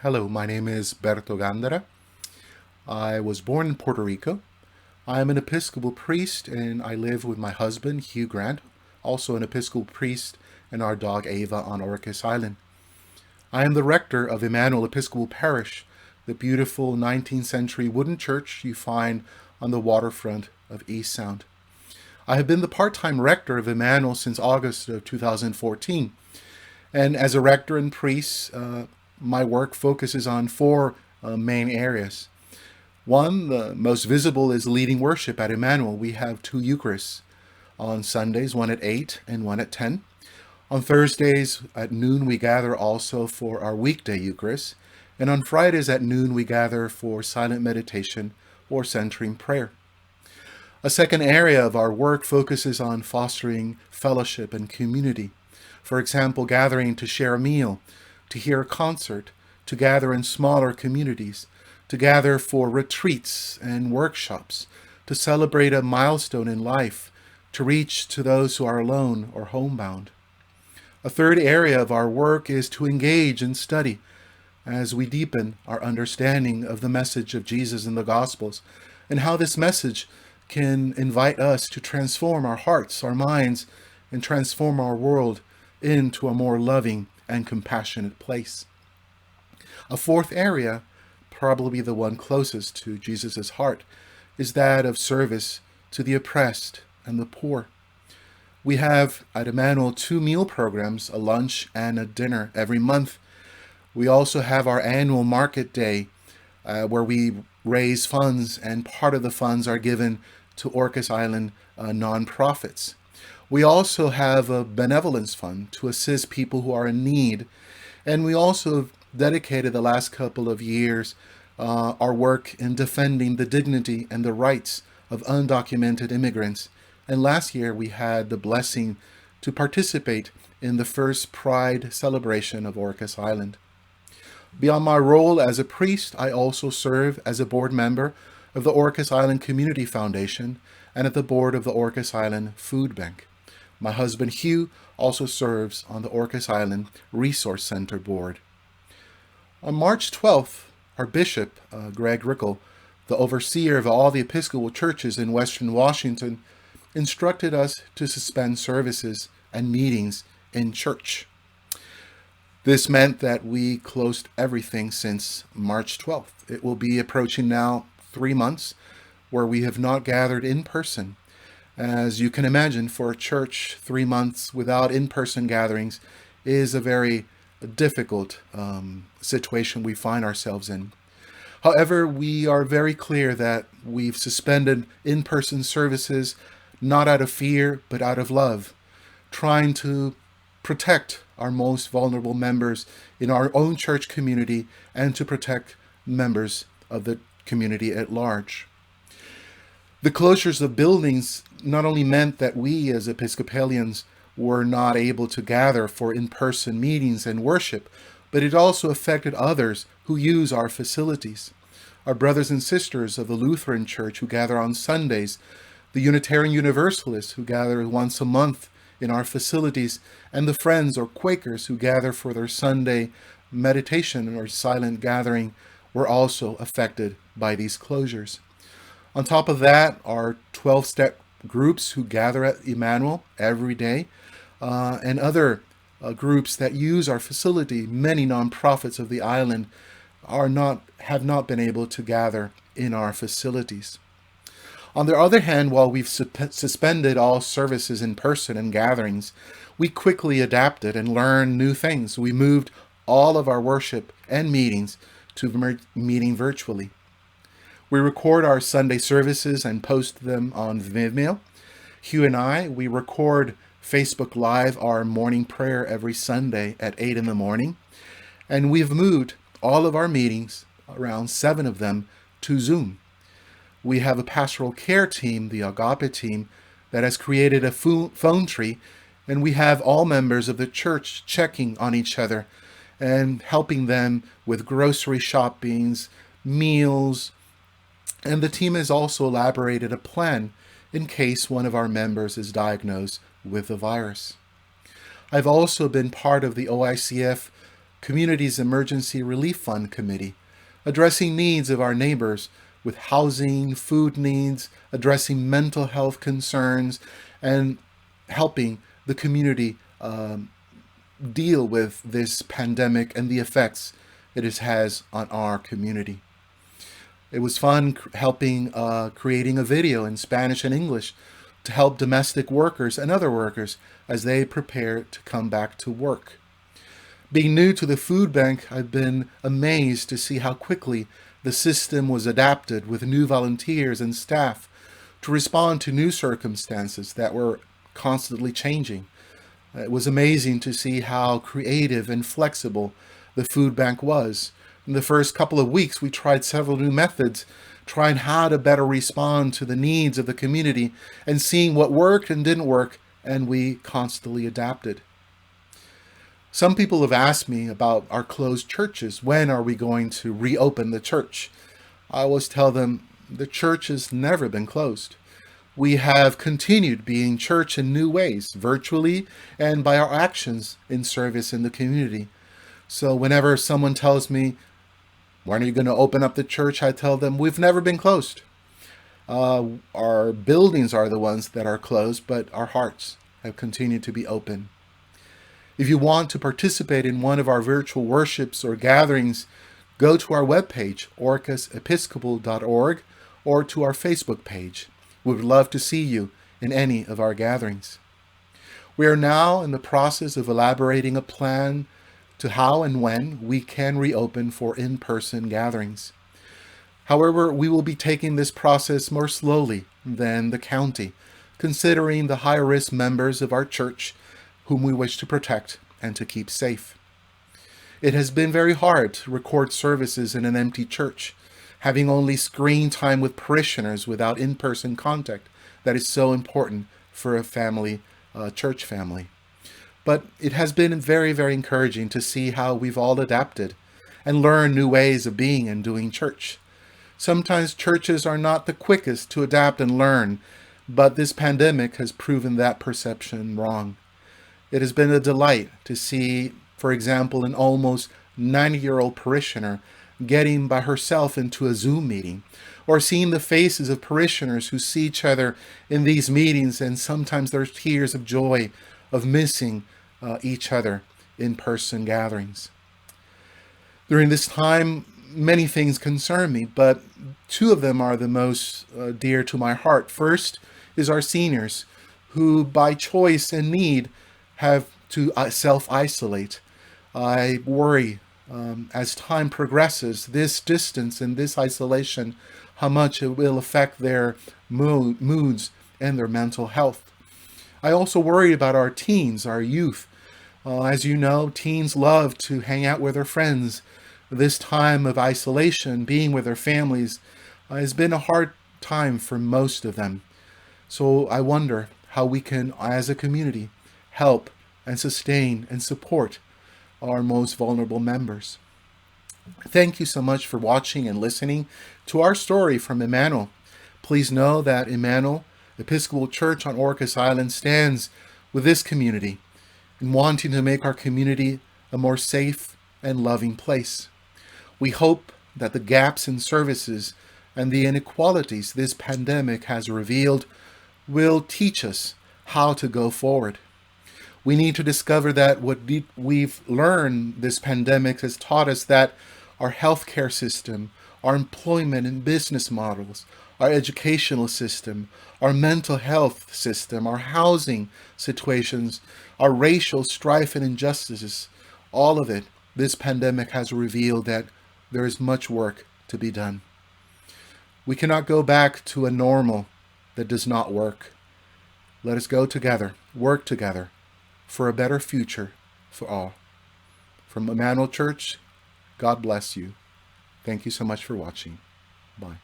Hello, my name is Berto Gandara. I was born in Puerto Rico. I am an Episcopal priest and I live with my husband, Hugh Grant, also an Episcopal priest, and our dog Ava on Orcas Island. I am the rector of Emmanuel Episcopal Parish, the beautiful 19th century wooden church you find on the waterfront of East Sound. I have been the part-time rector of Emmanuel since August of 2014. And as a rector and priest, my work focuses on four main areas. One, the most visible, is leading worship at Emmanuel. We have two Eucharists on Sundays, one at 8 and one at 10. On Thursdays at noon, we gather also for our weekday Eucharist. And on Fridays at noon, we gather for silent meditation or centering prayer. A second area of our work focuses on fostering fellowship and community. For example, gathering to share a meal, to hear a concert, to gather in smaller communities, to gather for retreats and workshops, to celebrate a milestone in life, to reach to those who are alone or homebound. A third area of our work is to engage in study as we deepen our understanding of the message of Jesus in the Gospels and how this message can invite us to transform our hearts, our minds, and transform our world into a more loving and compassionate place. A fourth area, probably the one closest to Jesus' heart, is that of service to the oppressed and the poor. We have at Emmanuel 2 meal programs, a lunch and a dinner every month. We also have our annual market day where we raise funds, and part of the funds are given to Orcas Island nonprofits. We also have a benevolence fund to assist people who are in need. And we also have dedicated the last couple of years our work in defending the dignity and the rights of undocumented immigrants. And last year we had the blessing to participate in the first Pride celebration of Orcas Island. Beyond my role as a priest, I also serve as a board member of the Orcas Island Community Foundation and at the board of the Orcas Island Food Bank. My husband Hugh also serves on the Orcas Island Resource Center board. On March 12th, our bishop, Greg Rickel, the overseer of all the Episcopal churches in Western Washington, instructed us to suspend services and meetings in church. This meant that we closed everything since March 12th. It will be approaching now 3 months where we have not gathered in person. As you can imagine, for a church, 3 months without in-person gatherings is a very difficult situation we find ourselves in. However, we are very clear that we've suspended in-person services not out of fear, but out of love, trying to protect our most vulnerable members in our own church community and to protect members of the community at large. The closures of buildings not only meant that we as Episcopalians were not able to gather for in-person meetings and worship, but it also affected others who use our facilities. Our brothers and sisters of the Lutheran Church who gather on Sundays, the Unitarian Universalists who gather once a month in our facilities, and the Friends or Quakers who gather for their Sunday meditation or silent gathering were also affected by these closures. On top of that, our 12-step groups who gather at Emmanuel every day, and other groups that use our facility, many nonprofits of the island, have not been able to gather in our facilities. On the other hand, while we've suspended all services in person and gatherings, we quickly adapted and learned new things. We moved all of our worship and meetings to meeting virtually. We record our Sunday services and post them on Vimeo. Hugh and I, we record Facebook Live our morning prayer every Sunday at 8 in the morning. And we've moved all of our meetings, around 7 of them, to Zoom. We have a pastoral care team, the Agape team, that has created a phone tree, and we have all members of the church checking on each other and helping them with grocery shoppings, meals, and the team has also elaborated a plan in case one of our members is diagnosed with the virus. I've also been part of the OICF community's Emergency Relief Fund Committee, addressing needs of our neighbors with housing, food needs, addressing mental health concerns, and helping the community deal with this pandemic and the effects it has on our community. It was fun helping creating a video in Spanish and English to help domestic workers and other workers as they prepare to come back to work. Being new to the food bank, I've been amazed to see how quickly the system was adapted with new volunteers and staff to respond to new circumstances that were constantly changing. It was amazing to see how creative and flexible the food bank was. In the first couple of weeks, we tried several new methods, trying how to better respond to the needs of the community and seeing what worked and didn't work, and we constantly adapted. Some people have asked me about our closed churches. When are we going to reopen the church? I always tell them the church has never been closed. We have continued being church in new ways, virtually and by our actions in service in the community. So whenever someone tells me, when are you going to open up the church? I tell them we've never been closed. Our buildings are the ones that are closed, but our hearts have continued to be open. If you want to participate in one of our virtual worships or gatherings, go to our webpage, orcasepiscopal.org, or to our Facebook page. We would love to see you in any of our gatherings. We are now in the process of elaborating a plan to how and when we can reopen for in-person gatherings. However, we will be taking this process more slowly than the county, considering the high-risk members of our church whom we wish to protect and to keep safe. It has been very hard to record services in an empty church, having only screen time with parishioners without in-person contact that is so important for a family, church family. But it has been very, very encouraging to see how we've all adapted and learned new ways of being and doing church. Sometimes churches are not the quickest to adapt and learn, but this pandemic has proven that perception wrong. It has been a delight to see, for example, an almost 90-year-old parishioner getting by herself into a Zoom meeting, or seeing the faces of parishioners who see each other in these meetings, and sometimes there's tears of joy of missing each other in person gatherings. During this time, many things concern me, but two of them are the most dear to my heart. First is our seniors, who by choice and need have to self-isolate. I worry as time progresses, this distance and this isolation, how much it will affect their moods and their mental health. I also worry about our teens, our youth. As you know, teens love to hang out with their friends. This time of isolation, being with their families, has been a hard time for most of them. So I wonder how we can, as a community, help and sustain and support our most vulnerable members. Thank you so much for watching and listening to our story from Emmanuel. Please know that Emmanuel Episcopal Church on Orcas Island stands with this community in wanting to make our community a more safe and loving place. We hope that the gaps in services and the inequalities this pandemic has revealed will teach us how to go forward. We need to discover that what we've learned this pandemic has taught us that our healthcare system, our employment and business models, our educational system, our mental health system, our housing situations, our racial strife and injustices, all of it, this pandemic has revealed that there is much work to be done. We cannot go back to a normal that does not work. Let us go together, work together for a better future for all. From Emmanuel Church, God bless you. Thank you so much for watching. Bye.